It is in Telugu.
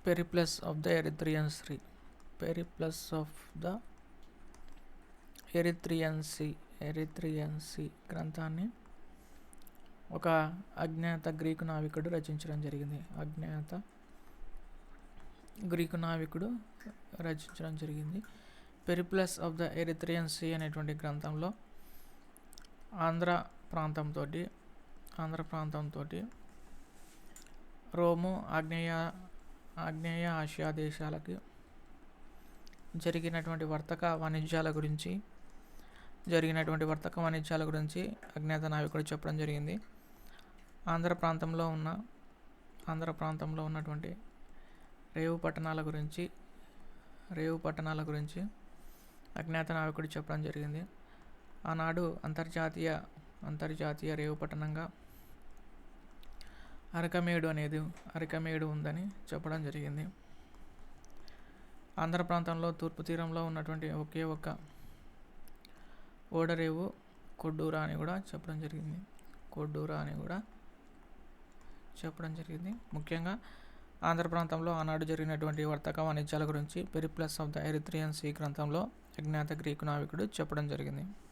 Periplus of the Erythraean Sea. Periplus of the Erythraean Sea గ్రంథాన్ని ఒక అజ్ఞాత గ్రీకు నావికుడు రచించడం జరిగింది. Periplus of the Erythraean Sea అనేటువంటి గ్రంథంలో ఆంధ్ర ప్రాంతంతో రోము, ఆగ్నేయ ఆసియా దేశాలకి జరిగినటువంటి వర్తక వాణిజ్యాల గురించి అజ్ఞాత నావికుడు చెప్పడం జరిగింది. ఆంధ్ర ప్రాంతంలో ఉన్నటువంటి రేవు పట్టణాల గురించి అజ్ఞాత నావికుడు చెప్పడం జరిగింది. ఆనాడు అంతర్జాతీయ రేవు పట్టణంగా అరకమేడు ఉందని చెప్పడం జరిగింది. ఆంధ్ర ప్రాంతంలో తూర్పు తీరంలో ఉన్నటువంటి ఒకే ఒక్క ఓడరేవు కొడ్డూరా అని కూడా చెప్పడం జరిగింది. ముఖ్యంగా ఆంధ్ర ప్రాంతంలో ఆనాడు జరిగినటువంటి వర్తక వాణిజ్యాల గురించి Periplus of the Erythraean Sea గ్రంథంలో అజ్ఞాత గ్రీకు నావికుడు చెప్పడం జరిగింది.